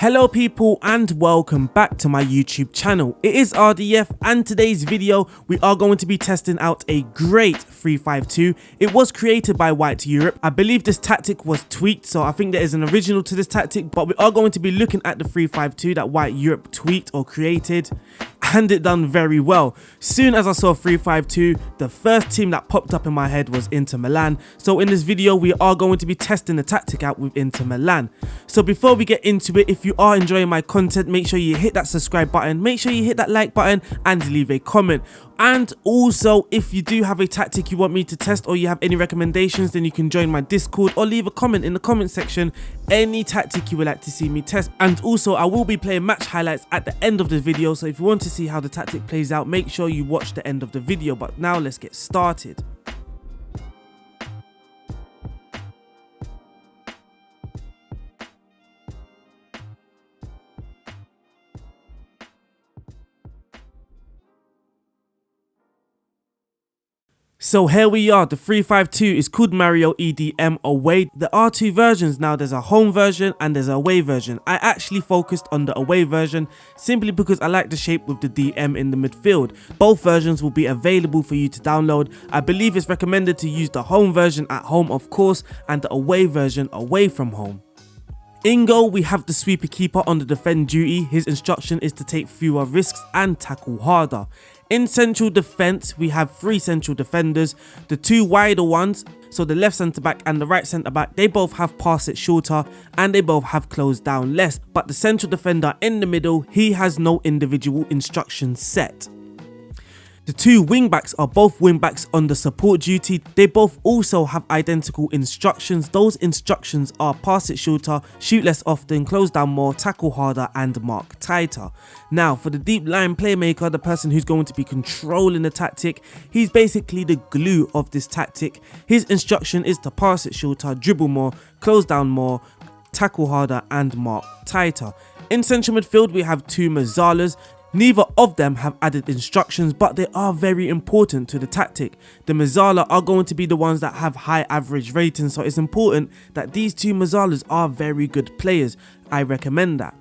Hello people and welcome back to my YouTube channel. It is RDF and today's video we are going to be testing out a great 3-5-2. It was created by White Europe. I believe this tactic was tweaked, so I think there is an original to this tactic, but we are going to be looking at the 3-5-2 that White Europe tweaked or created, and it done very well. Soon as I saw 3-5-2, the first team that popped up in my head was Inter Milan. So in this video we are going to be testing the tactic out with Inter Milan. So before we get into it, if you are enjoying my content, make sure you hit that subscribe button, make sure you hit that like button and leave a comment. And also, if you do have a tactic you want me to test or you have any recommendations, then you can join my Discord or leave a comment in the comment section, any tactic you would like to see me test. And also, I will be playing match highlights at the end of the video, so if you want to see how the tactic plays out, make sure you watch the end of the video. But now let's get started. So here we are, the 3-5-2 is called Mario EDM Away. There are two versions now, there's a home version and there's an away version. I actually focused on the away version simply because I like the shape with the DM in the midfield. Both versions will be available for you to download. I believe it's recommended to use the home version at home, of course, and the away version away from home. In goal, we have the sweeper keeper on the defend duty. His instruction is to take fewer risks and tackle harder. In central defence, we have three central defenders. The two wider ones, so the left centre back and the right centre back, they both have pass it shorter and they both have close down less. But the central defender in the middle, he has no individual instructions set. The two wingbacks are both wingbacks on the support duty. They both also have identical instructions. Those instructions are pass it shorter, shoot less often, close down more, tackle harder and mark tighter. Now for the deep line playmaker, the person who's going to be controlling the tactic, he's basically the glue of this tactic. His instruction is to pass it shorter, dribble more, close down more, tackle harder and mark tighter. In central midfield we have two Mazzalas. Neither of them have added instructions, but they are very important to the tactic. The Mazzala are going to be the ones that have high average ratings, so it's important that these two Mazzalas are very good players. I recommend that.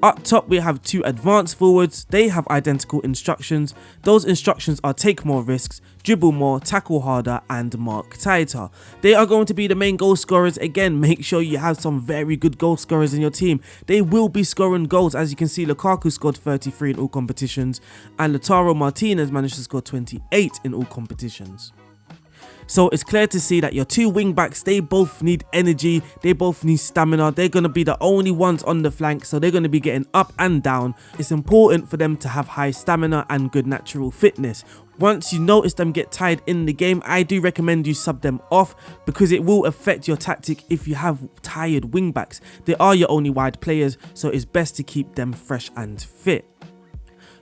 Up top we have two advanced forwards. They have identical instructions. Those instructions are take more risks, dribble more, tackle harder and mark tighter. They are going to be the main goal scorers. Again, make sure you have some very good goal scorers in your team. They will be scoring goals. As you can see, Lukaku scored 33 in all competitions and Lautaro Martinez managed to score 28 in all competitions. So it's clear to see that your two wing backs, they both need energy, they both need stamina. They're going to be the only ones on the flank, so they're going to be getting up and down. It's important for them to have high stamina and good natural fitness. Once you notice them get tired in the game, I do recommend you sub them off because it will affect your tactic if you have tired wing backs. They are your only wide players, so it's best to keep them fresh and fit.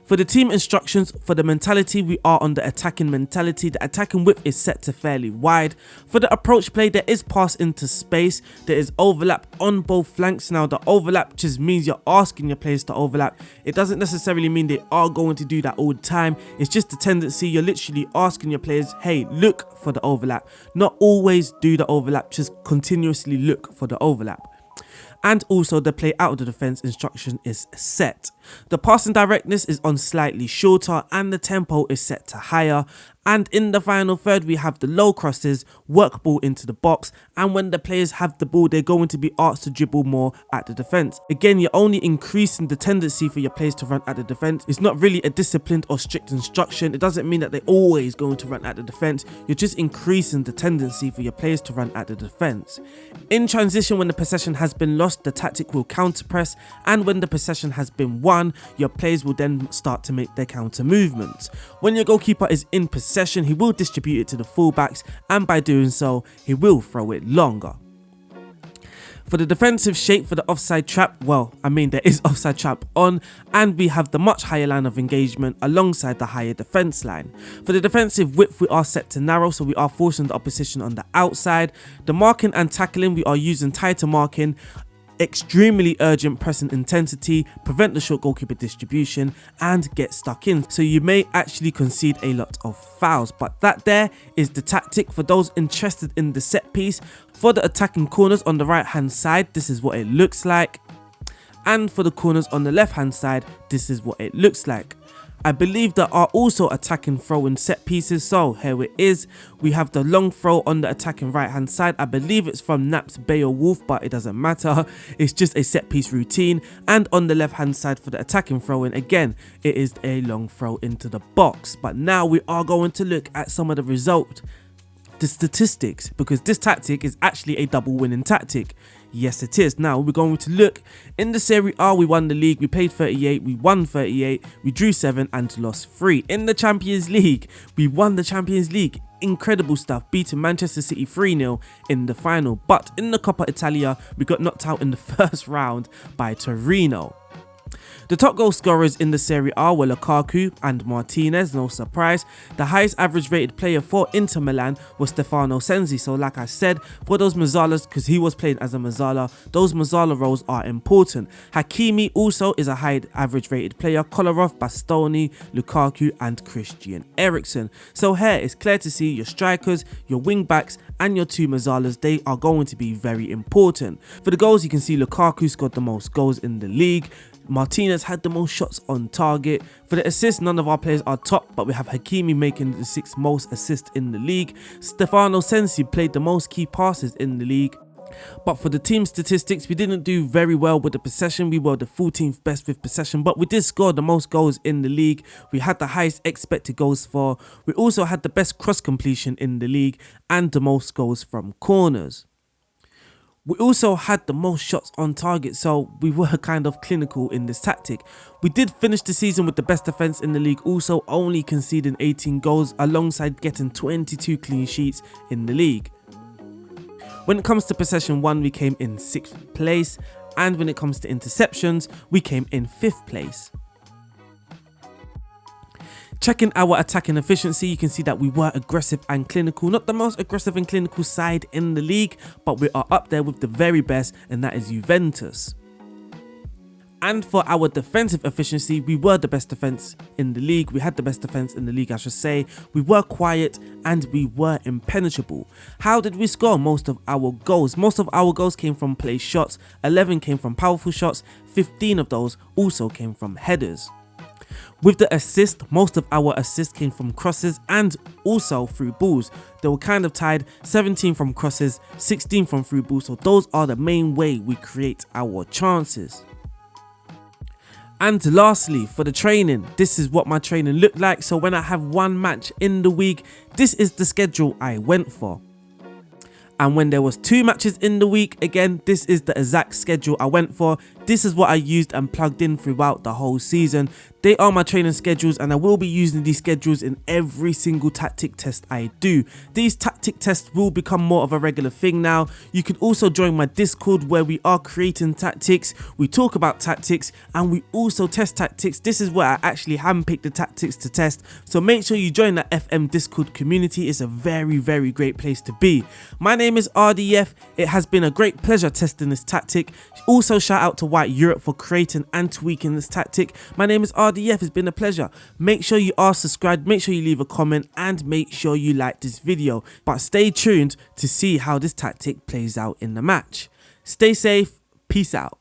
For the team instructions, for the mentality, we are on the attacking mentality. The attacking width is set to fairly wide. For the approach play, there is pass into space. There is overlap on both flanks. Now, the overlap just means you're asking your players to overlap. It doesn't necessarily mean they are going to do that all the time. It's just a tendency. You're literally asking your players, hey, look for the overlap. Not always do the overlap, just continuously look for the overlap. And also the play out of the defense instruction is set. The passing directness is on slightly shorter and the tempo is set to higher. And in the final third we have the low crosses, work ball into the box, and when the players have the ball they're going to be asked to dribble more at the defense. Again, you're only increasing the tendency for your players to run at the defense. It's not really a disciplined or strict instruction. It doesn't mean that they're always going to run at the defense. You're just increasing the tendency for your players to run at the defense. In transition, when the possession has been lost, the tactic will counter press, and when the possession has been won, your players will then start to make their counter movements. When your goalkeeper is in possession, he will distribute it to the fullbacks, and by doing so he will throw it longer. For the defensive shape, for the offside trap, well, I mean there is offside trap on, and we have the much higher line of engagement alongside the higher defence line. For the defensive width, we are set to narrow, so we are forcing the opposition on the outside. The marking and tackling, we are using tighter marking, extremely urgent pressing intensity, prevent the short goalkeeper distribution and get stuck in, so you may actually concede a lot of fouls. But that there is the tactic for those interested in the set piece. For the attacking corners on the right hand side, this is what it looks like. And for the corners on the left hand side, this is what it looks like. I believe there are also attacking throw-in set pieces, so here it is. We have the long throw on the attacking right hand side. I believe it's from Naps Beowulf, but it doesn't matter. It's just a set piece routine. And on the left hand side for the attacking throw-in, again, it is a long throw into the box. But now we are going to look at some of the statistics, because this tactic is actually a double winning tactic. Yes, it is. Now we're going to look in the Serie A. We won the league, we played 38, we won 38, we drew 7 and lost 3. In the Champions League, we won the Champions League. Incredible stuff, beating Manchester City 3-0 in the final. But in the Coppa Italia, we got knocked out in the first round by Torino. The top goal scorers in the Serie A were Lukaku and Martinez, no surprise. The highest average rated player for Inter Milan was Stefano Sensi. So like I said, for those Mazzalas, because he was playing as a Mazzala, those Mazzala roles are important. Hakimi also is a high average rated player. Kolarov, Bastoni, Lukaku and Christian Eriksen. So here it's clear to see your strikers, your wing backs and your two Mazzalas, they are going to be very important. For the goals, you can see Lukaku scored the most goals in the league. Martinez had the most shots on target. For the assists, none of our players are top, but we have Hakimi making the 6th most assists in the league. Stefano Sensi played the most key passes in the league. But for the team statistics, we didn't do very well with the possession. We were the 14th best with possession, but we did score the most goals in the league. We had the highest expected goals for. We also had the best cross completion in the league and the most goals from corners. We also had the most shots on target, so we were kind of clinical in this tactic. We did finish the season with the best defence in the league, also only conceding 18 goals alongside getting 22 clean sheets in the league. When it comes to possession 1, we came in 6th place, and when it comes to interceptions, we came in 5th place. Checking our attacking efficiency, you can see that we were aggressive and clinical. Not the most aggressive and clinical side in the league, but we are up there with the very best, and that is Juventus. And for our defensive efficiency, we were the best defense in the league. We had the best defense in the league, I should say. We were quiet and we were impenetrable. How did we score most of our goals? Most of our goals came from play shots. 11 came from powerful shots. 15 of those also came from headers. With the assist, most of our assists came from crosses and also through balls. They were kind of tied, 17 from crosses, 16 from through balls. So those are the main way we create our chances. And lastly, for the training, this is what my training looked like. So when I have one match in the week, this is the schedule I went for. And when there was 2 matches in the week, again, this is the exact schedule I went for. This is what I used and plugged in throughout the whole season. They are my training schedules, and I will be using these schedules in every single tactic test I do. These tactic tests will become more of a regular thing now. You can also join my Discord where we are creating tactics, we talk about tactics, and we also test tactics. This is where I actually handpick the tactics to test. So make sure you join the FM Discord community. It's a very, very great place to be. My name is RDF. It has been a great pleasure testing this tactic. Also shout out to White Europe for creating and tweaking this tactic. My name is RDF. It's been a pleasure. Make sure you are subscribed, make sure you leave a comment, and make sure you like this video. But stay tuned to see how this tactic plays out in the match. Stay safe. Peace out.